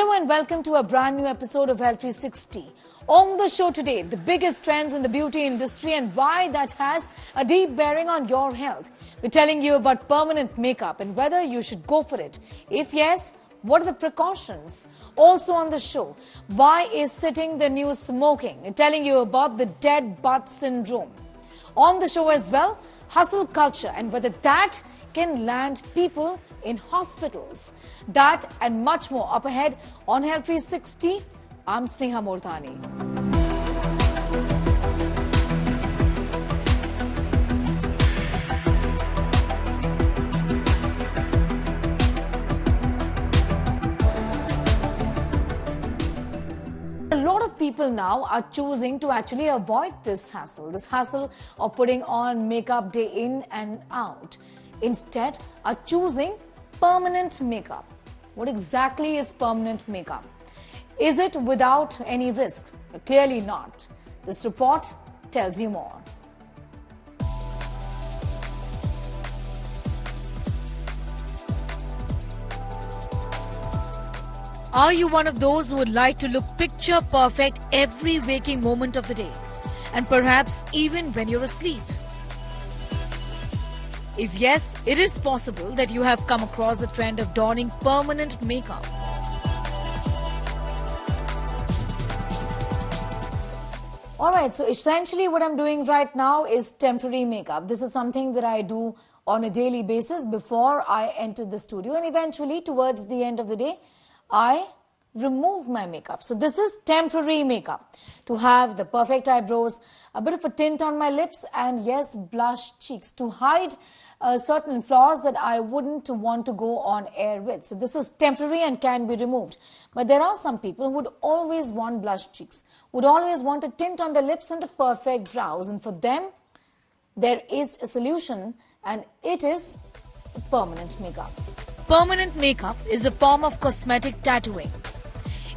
Hello and welcome to a brand new episode of Health 360. On the show today, the biggest trends in the beauty industry and why that has a deep bearing on your health. We're telling you about permanent makeup and whether you should go for it. If yes, what are the precautions? Also on the show, why is sitting the new smoking? We're telling you about the dead butt syndrome. On the show as well, hustle culture and whether that can land people in hospitals. That and much more up ahead on Health 360. I'm Sneha Mordani. A lot of people now are choosing to actually avoid this hassle of putting on makeup day in and out. Instead, are choosing permanent makeup. What exactly is permanent makeup? Is it without any risk? Clearly not. This report tells you more. Are you one of those who would like to look picture perfect every waking moment of the day? And perhaps even when you're asleep? If yes, it is possible that you have come across the trend of donning permanent makeup. Alright, so essentially what I'm doing right now is temporary makeup. This is something that I do on a daily basis before I enter the studio, and eventually towards the end of the day, I remove my makeup. So this is temporary makeup. To have the perfect eyebrows, a bit of a tint on my lips, and yes, blush cheeks to hide certain flaws that I wouldn't want to go on air with. So this is temporary and can be removed. But there are some people who would always want blush cheeks, would always want a tint on the lips and the perfect brows. And for them, there is a solution, and it is permanent makeup. Permanent makeup is a form of cosmetic tattooing.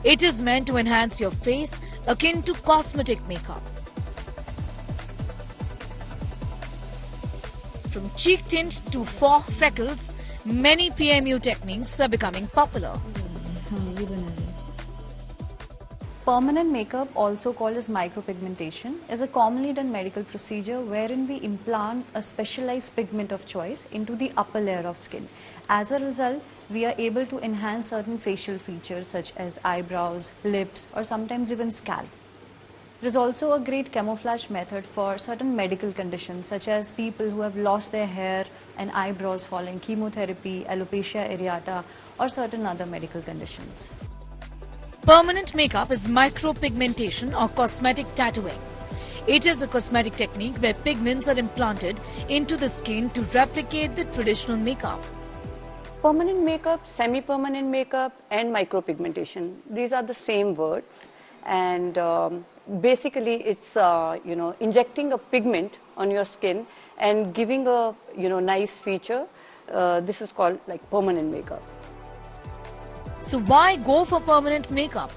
It is meant to enhance your face, akin to cosmetic makeup. From cheek tint to faux freckles, many PMU techniques are becoming popular. Permanent makeup, also called as micropigmentation, is a commonly done medical procedure wherein we implant a specialized pigment of choice into the upper layer of skin. As a result, we are able to enhance certain facial features such as eyebrows, lips, or sometimes even scalp. It is also a great camouflage method for certain medical conditions such as people who have lost their hair and eyebrows following chemotherapy, alopecia areata, or certain other medical conditions. Permanent makeup is micropigmentation or cosmetic tattooing. It is a cosmetic technique where pigments are implanted into the skin to replicate the traditional makeup. Permanent makeup, semi-permanent makeup, and micropigmentation. These are the same words, and basically it's injecting a pigment on your skin and giving a nice feature. This is called like permanent makeup. So why go for permanent makeup?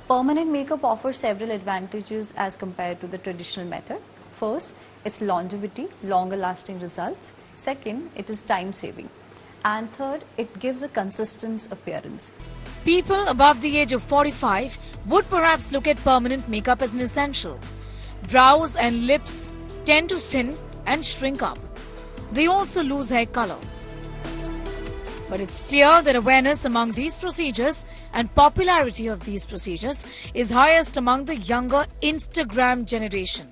Permanent makeup offers several advantages as compared to the traditional method. First, it's longevity, longer lasting results. Second, it is time saving. And third, it gives a consistent appearance. People above the age of 45 would perhaps look at permanent makeup as an essential. Brows and lips tend to thin and shrink up. They also lose hair color. But it's clear that awareness among these procedures and popularity of these procedures is highest among the younger Instagram generation.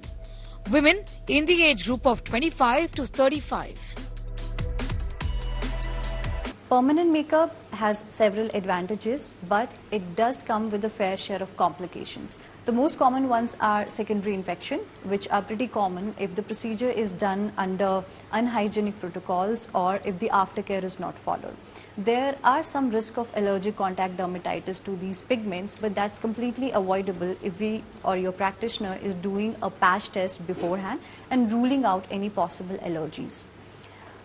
Women in the age group of 25 to 35. Permanent makeup has several advantages, but it does come with a fair share of complications. The most common ones are secondary infection, which are pretty common if the procedure is done under unhygienic protocols or if the aftercare is not followed. There are some risk of allergic contact dermatitis to these pigments, but that's completely avoidable if we or your practitioner is doing a patch test beforehand and ruling out any possible allergies.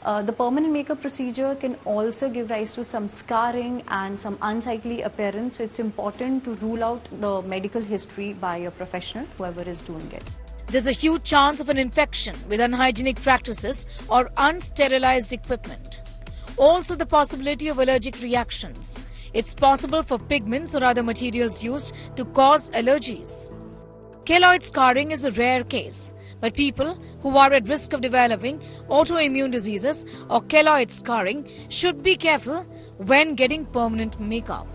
The permanent makeup procedure can also give rise to some scarring and some unsightly appearance, so it's important to rule out the medical history by a professional, whoever is doing it. There's a huge chance of an infection with unhygienic practices or unsterilized equipment. Also the possibility of allergic reactions. it's possible for pigments or other materials used to cause allergies. Keloid scarring is a rare case, but people who are at risk of developing autoimmune diseases or keloid scarring should be careful when getting permanent makeup.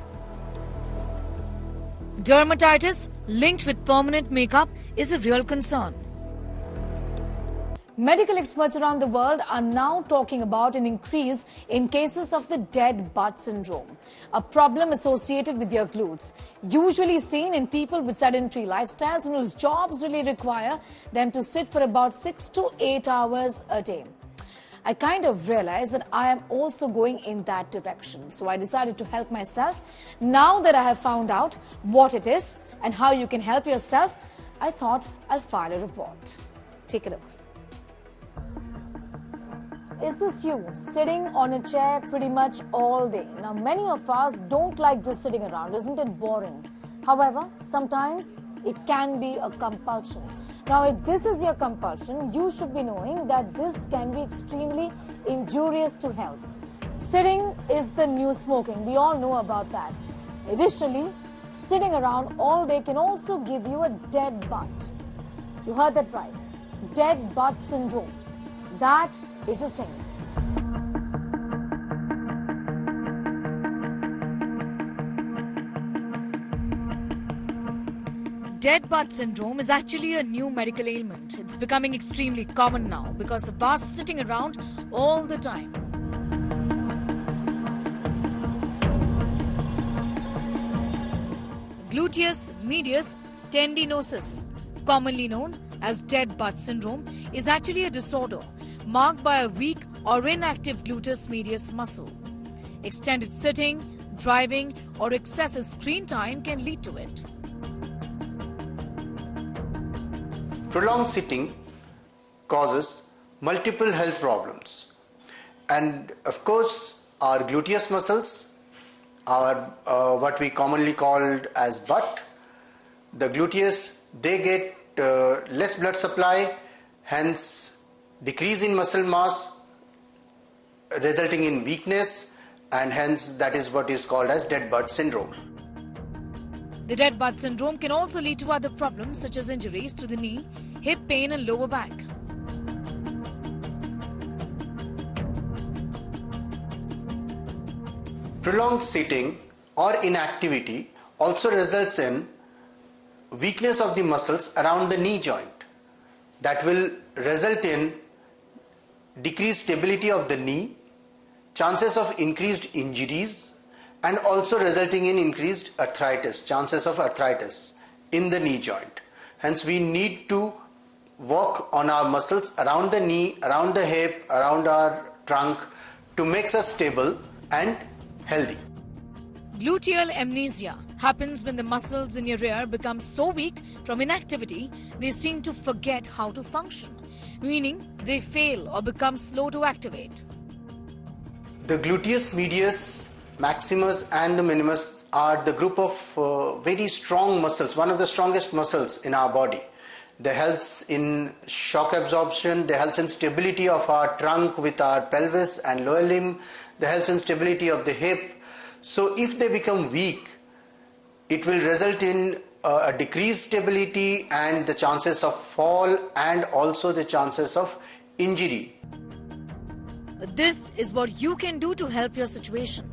Dermatitis linked with permanent makeup is a real concern. Medical experts around the world are now talking about an increase in cases of the dead butt syndrome, a problem associated with your glutes, usually seen in people with sedentary lifestyles and whose jobs really require them to sit for about 6 to 8 hours a day. I kind of realized that I am also going in that direction, so I decided to help myself. Now that I have found out what it is and how you can help yourself, I thought I'll file a report. Take a look. Is this you sitting on a chair pretty much all day? Now, many of us don't like just sitting around. Isn't it boring? However, sometimes it can be a compulsion. Now, if this is your compulsion, you should be knowing that this can be extremely injurious to health. Sitting is the new smoking. We all know about that. Additionally, sitting around all day can also give you a dead butt. You heard that right. Dead butt syndrome. That is a thing. Dead butt syndrome is actually a new medical ailment. It's becoming extremely common now because of us sitting around all the time. Gluteus medius tendinosus, commonly known as dead butt syndrome, is actually a disorder marked by a weak or inactive gluteus medius muscle. Extended sitting, driving, or excessive screen time can lead to it. Prolonged sitting causes multiple health problems, and of course our gluteus muscles are what we commonly called as butt. The gluteus, they get less blood supply, hence decrease in muscle mass resulting in weakness, and hence that is what is called as dead butt syndrome. The dead butt syndrome can also lead to other problems such as injuries to the knee, hip pain and lower back. Prolonged sitting or inactivity also results in weakness of the muscles around the knee joint. That will result in decreased stability of the knee, chances of increased injuries, and also resulting in increased arthritis, chances of arthritis in the knee joint. Hence we need to work on our muscles around the knee, around the hip, around our trunk to make us stable and healthy. Gluteal amnesia happens when the muscles in your rear become so weak from inactivity they seem to forget how to function, meaning they fail or become slow to activate. The gluteus medius, maximus and the minimus are the group of very strong muscles, one of the strongest muscles in our body. They helps in shock absorption, they helps in stability of our trunk with our pelvis and lower limb, they helps in stability of the hip. So if they become weak, it will result in a decreased stability and the chances of fall and also the chances of injury. This is what you can do to help your situation.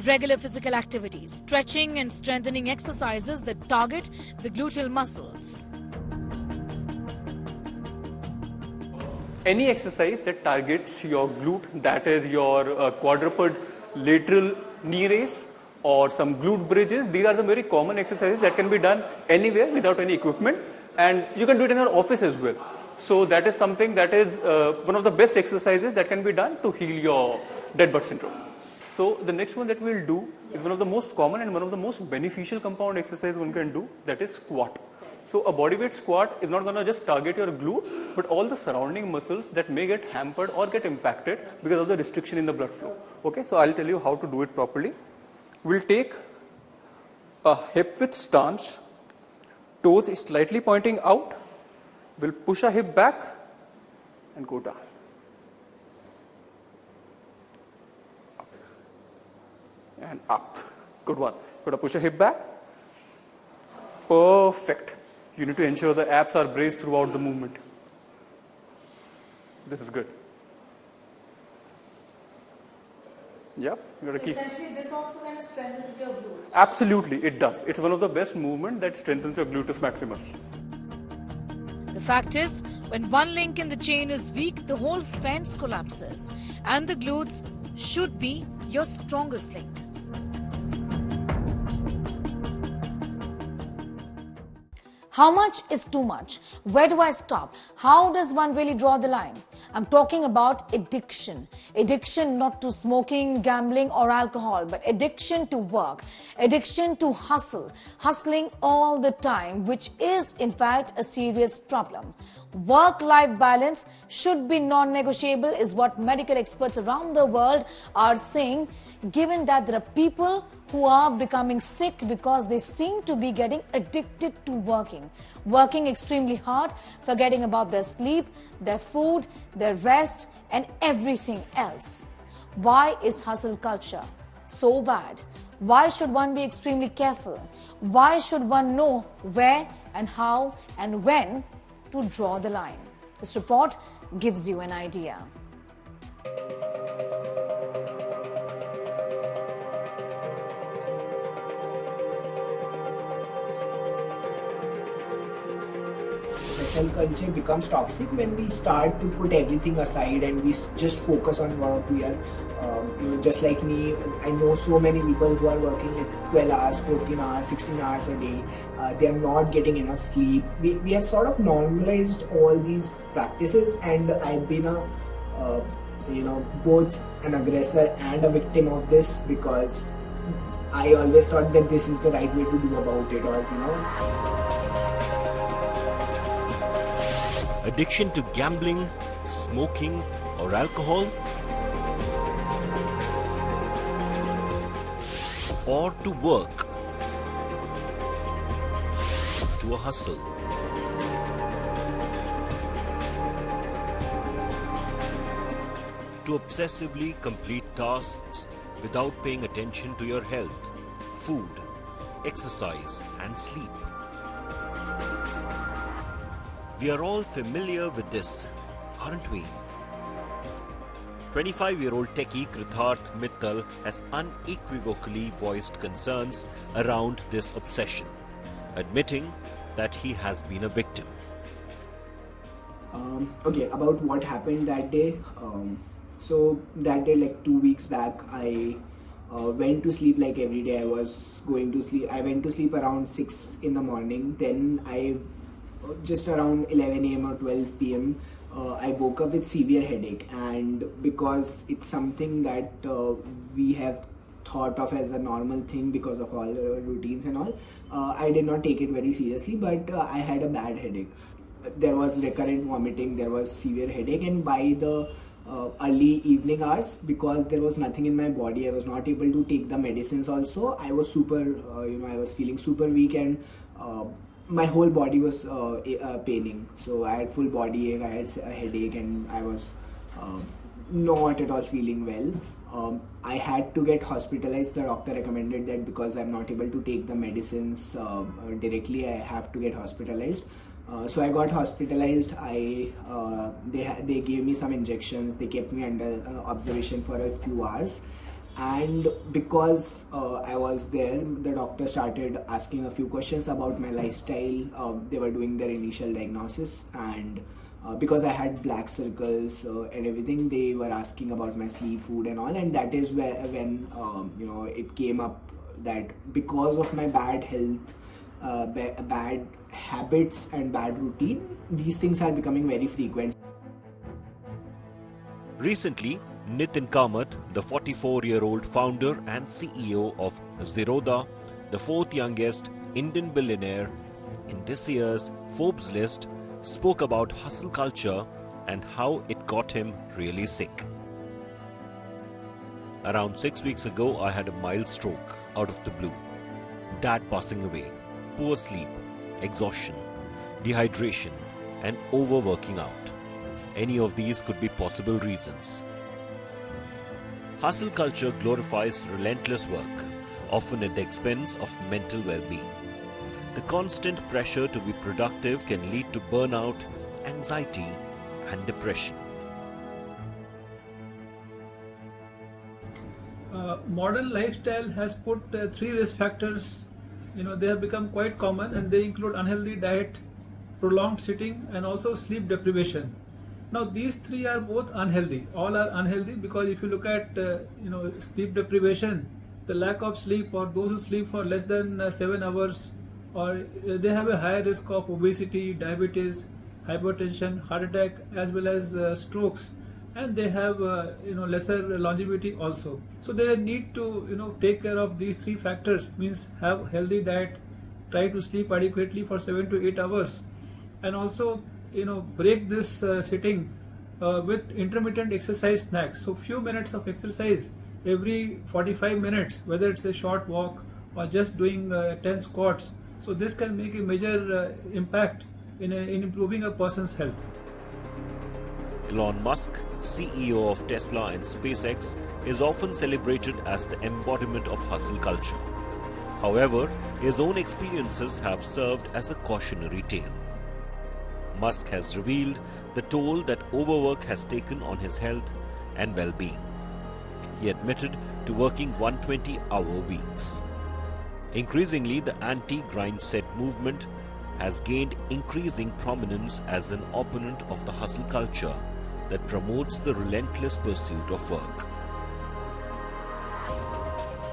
Regular physical activities, stretching and strengthening exercises that target the gluteal muscles. Any exercise that targets your glute, that is your quadruped lateral knee raise or some glute bridges, these are the very common exercises that can be done anywhere without any equipment, and you can do it in your office as well. So that is something that is one of the best exercises that can be done to heal your dead butt syndrome. So the next one that we'll do is one of the most common and one of the most beneficial compound exercise one can do, that is squat. So a bodyweight squat is not going to just target your glute, but all the surrounding muscles that may get hampered or get impacted because of the restriction in the blood flow. Okay, so I'll tell you how to do it properly. We'll take a hip width stance, toes slightly pointing out. We'll push our hip back and go down. and up. Good one. Got to push your hip back. Perfect. You need to ensure the abs are braced throughout the movement. This is good. Yep. You got to keep. Essentially, this also kind of strengthens your glutes. Absolutely, it does. It's one of the best movement that strengthens your gluteus maximus. The fact is, when one link in the chain is weak, the whole fence collapses. And the glutes should be your strongest link. How much is too much? Where do I stop? How does one really draw the line? I'm talking about addiction. Addiction not to smoking, gambling or alcohol, but addiction to work. Addiction to hustle. Hustling all the time, which is in fact a serious problem. Work-life balance should be non-negotiable is what medical experts around the world are saying, given that there are people who are becoming sick because they seem to be getting addicted to working extremely hard, forgetting about their sleep, their food, their rest and everything else. Why is hustle culture so bad? Why should one be extremely careful? Why should one know where and how and when to draw the line? This report gives you an idea. Hustle culture becomes toxic when we start to put everything aside and we just focus on work. We are, just like me, I know so many people who are working like 12 hours, 14 hours, 16 hours a day. They are not getting enough sleep. We have sort of normalized all these practices, and I've been both an aggressor and a victim of this, because I always thought that this is the right way to do about it, Addiction to gambling, smoking or alcohol, or to work, to a hustle. To obsessively complete tasks without paying attention to your health, food, exercise and sleep. We are all familiar with this, aren't we? 25-year-old techie Kritharth Mittal has unequivocally voiced concerns around this obsession, admitting that he has been a victim. About what happened that day. So that day, like 2 weeks back, I went to sleep like every day. I was going to sleep. I went to sleep around 6 in the morning. Then just around 11 a.m. or 12 p.m. I woke up with severe headache, and because it's something that we have thought of as a normal thing because of all routines and all, I did not take it very seriously, but I had a bad headache. There was recurrent vomiting, there was severe headache, and by the early evening hours, because there was nothing in my body, I was not able to take the medicines also. I was super, I was feeling super weak, and my whole body was paining. So I had full body ache, I had a headache, and I was not at all feeling well. I had to get hospitalized. The doctor recommended that because I'm not able to take the medicines directly, I have to get hospitalized. So I got hospitalized. They gave me some injections. They kept me under observation for a few hours. And because I was there, the doctor started asking a few questions about my lifestyle. They were doing their initial diagnosis, and because I had black circles and everything, they were asking about my sleep, food and all. And that is when it came up that because of my bad health, bad habits and bad routine, these things are becoming very frequent. Recently, Nitin Kamath, the 44-year-old founder and CEO of Zerodha, the fourth youngest Indian billionaire in this year's Forbes list, spoke about hustle culture and how it got him really sick. Around 6 weeks ago, I had a mild stroke out of the blue. Dad passing away, poor sleep, exhaustion, dehydration, and overworking out. Any of these could be possible reasons. Hustle culture glorifies relentless work, often at the expense of mental well-being. The constant pressure to be productive can lead to burnout, anxiety, and depression. Modern lifestyle has put three risk factors, they have become quite common, and they include unhealthy diet, prolonged sitting, and also sleep deprivation. Now these three are both unhealthy. All are unhealthy because if you look at sleep deprivation, the lack of sleep, or those who sleep for less than 7 hours, or they have a higher risk of obesity, diabetes, hypertension, heart attack, as well as strokes, and they have lesser longevity also. So they need to take care of these three factors, means have healthy diet, try to sleep adequately for 7 to 8 hours, and also break this sitting with intermittent exercise snacks. So few minutes of exercise every 45 minutes, whether it's a short walk or just doing 10 squats. So this can make a major impact in improving a person's health. Elon Musk, CEO of Tesla and SpaceX, is often celebrated as the embodiment of hustle culture. However, his own experiences have served as a cautionary tale. Musk has revealed the toll that overwork has taken on his health and well-being. He admitted to working 120-hour weeks. Increasingly, the anti-grind set movement has gained increasing prominence as an opponent of the hustle culture that promotes the relentless pursuit of work.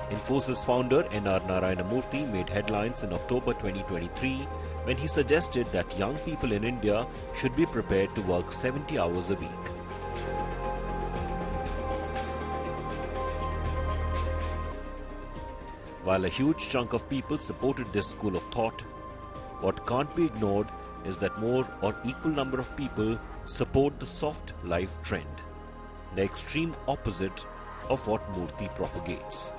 Infosys founder N.R. Narayana Murthy made headlines in October 2023 when he suggested that young people in India should be prepared to work 70 hours a week. While a huge chunk of people supported this school of thought, what can't be ignored is that more or equal number of people support the soft life trend, the extreme opposite of what Murthy propagates.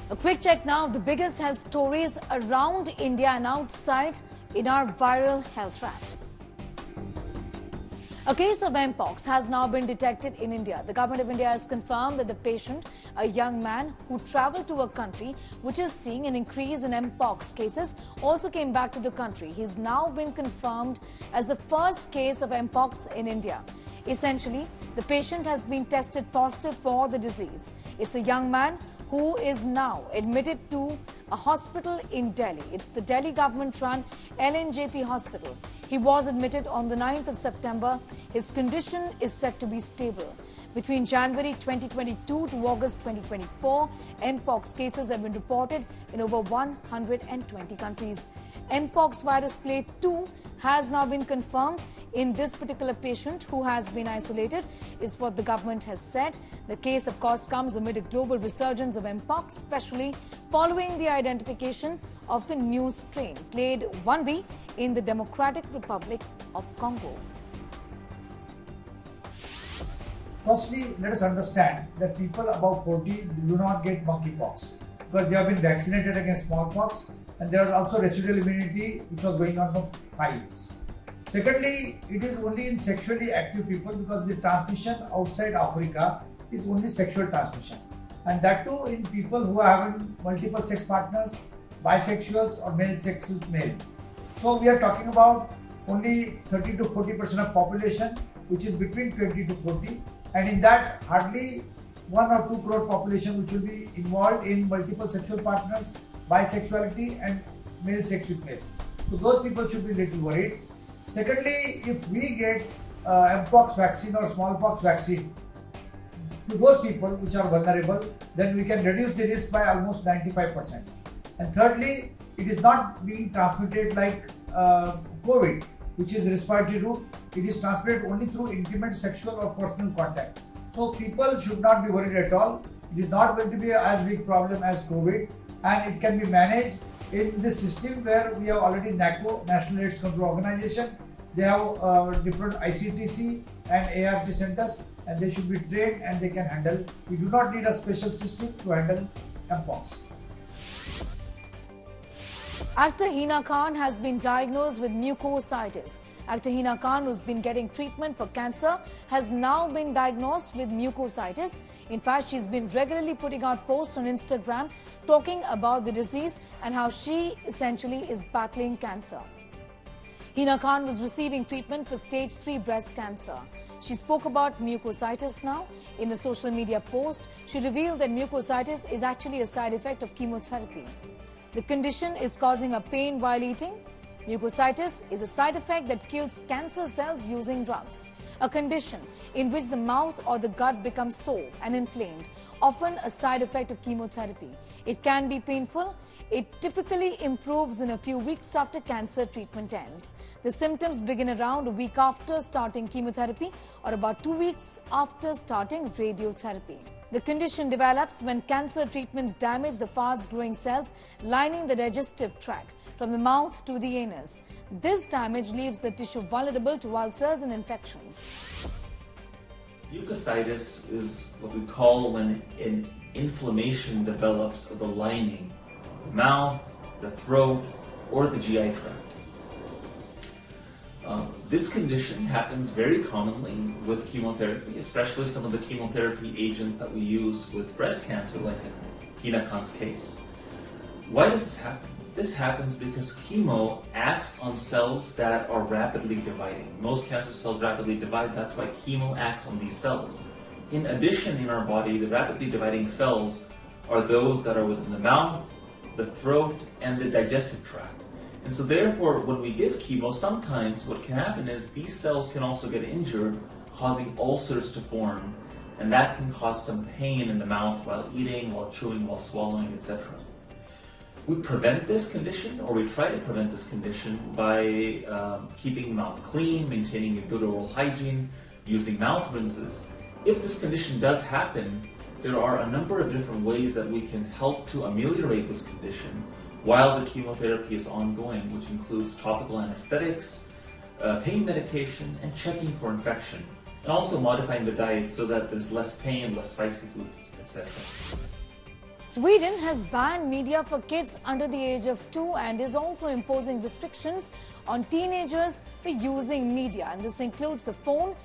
A quick check now of the biggest health stories around India and outside in our viral health wrap. A case of Mpox has now been detected in India. The government of India has confirmed that the patient, a young man who travelled to a country which is seeing an increase in Mpox cases, also came back to the country. He's now been confirmed as the first case of Mpox in India. Essentially, the patient has been tested positive for the disease. It's a young man who is now admitted to a hospital in Delhi. It's the Delhi government-run LNJP hospital. He was admitted on the 9th of September. His condition is said to be stable. Between January 2022 to August 2024, Mpox cases have been reported in over 120 countries. Mpox virus clade 2 has now been confirmed in this particular patient who has been isolated, is what the government has said. The case, of course, comes amid a global resurgence of Mpox, especially following the identification of the new strain, clade 1b, in the Democratic Republic of Congo. Firstly, let us understand that people above 40 do not get monkeypox because they have been vaccinated against smallpox, and there was also residual immunity which was going on for 5 years. Secondly, it is only in sexually active people because the transmission outside Africa is only sexual transmission, and that too in people who have multiple sex partners, bisexuals or male sex with male. So we are talking about only 30 to 40% of population, which is between 20 to 40, and in that hardly 1 or 2 crore population which will be involved in multiple sexual partners, bisexuality and male sex with male. So those people should be little worried. Secondly, if we get Mpox vaccine or smallpox vaccine to those people which are vulnerable, then we can reduce the risk by almost 95%. And thirdly, it is not being transmitted like COVID, which is respiratory route. It is transmitted only through intimate sexual or personal contact. So people should not be worried at all. It is not going to be as big problem as COVID, and it can be managed in this system where we have already NACO, National AIDS Control Organization. They have different ICTC and ART centers, and they should be trained and they can handle. We do not need a special system to handle Mpox. Actor Hina Khan has been diagnosed with mucositis Actor Hina Khan, who's been getting treatment for cancer, has now been diagnosed with mucositis. In fact, she's been regularly putting out posts on Instagram talking about the disease and how she essentially is battling cancer. Hina Khan was receiving treatment for stage 3 breast cancer. She spoke about mucositis now. In a social media post, she revealed that mucositis is actually a side effect of chemotherapy. The condition is causing her pain while eating. Mucositis is a side effect that kills cancer cells using drugs, a condition in which the mouth or the gut becomes sore and inflamed, often a side effect of chemotherapy. It can be painful. It typically improves in a few weeks after cancer treatment ends. The symptoms begin around a week after starting chemotherapy or about 2 weeks after starting radiotherapy. The condition develops when cancer treatments damage the fast-growing cells lining the digestive tract from the mouth to the anus. This damage leaves the tissue vulnerable to ulcers and infections. Mucositis is what we call when an inflammation develops of the lining, the mouth, the throat, or the GI tract. This condition happens very commonly with chemotherapy, especially some of the chemotherapy agents that we use with breast cancer, like in Hina Khan's case. Why does this happen? This happens because chemo acts on cells that are rapidly dividing. Most cancer cells rapidly divide, that's why chemo acts on these cells. In addition, in our body, the rapidly dividing cells are those that are within the mouth, the throat, and the digestive tract. And so therefore, when we give chemo, sometimes what can happen is these cells can also get injured, causing ulcers to form, and that can cause some pain in the mouth while eating, while chewing, while swallowing, etc. We prevent this condition, or we try to prevent this condition by keeping the mouth clean, maintaining a good oral hygiene, using mouth rinses. If this condition does happen, there are a number of different ways that we can help to ameliorate this condition while the chemotherapy is ongoing, which includes topical anesthetics, pain medication, and checking for infection, and also modifying the diet so that there's less pain, less spicy foods, etc. Sweden has banned media for kids under the age of 2 and is also imposing restrictions on teenagers for using media, and this includes the phone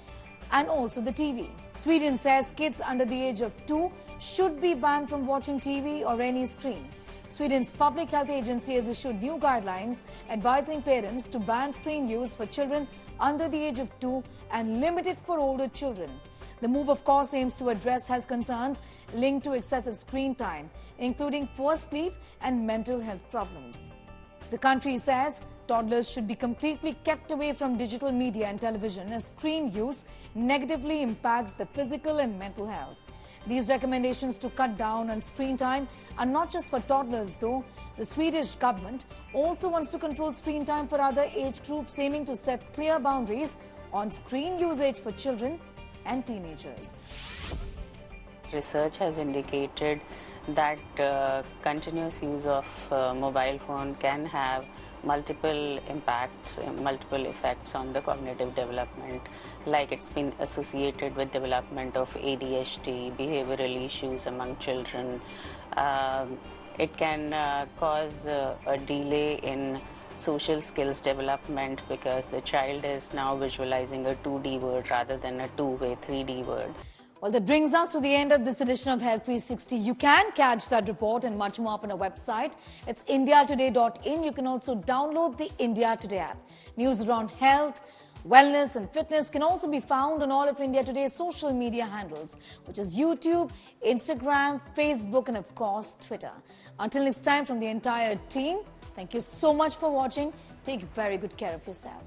and also the TV. Sweden says kids under the age of 2 should be banned from watching TV or any screen. Sweden's public health agency has issued new guidelines advising parents to ban screen use for children under the age of 2 and limit it for older children. The move, of course, aims to address health concerns linked to excessive screen time, including poor sleep and mental health problems. The country says toddlers should be completely kept away from digital media and television as screen use negatively impacts the physical and mental health. These recommendations to cut down on screen time are not just for toddlers, though. The Swedish government also wants to control screen time for other age groups, aiming to set clear boundaries on screen usage for children and teenagers. Research has indicated that continuous use of mobile phone can have multiple impacts, multiple effects on the cognitive development, like it's been associated with development of ADHD, behavioral issues among children. It can cause a delay in social skills development because the child is now visualizing a 2D word rather than a two-way 3D word. Well, that brings us to the end of this edition of Health 360. You can catch that report and much more up on our website. It's indiatoday.in. You can also download the India Today app. News around health, wellness and fitness can also be found on all of India Today's social media handles, which is YouTube, Instagram, Facebook and of course Twitter. Until next time, from the entire team, thank you so much for watching. Take very good care of yourself.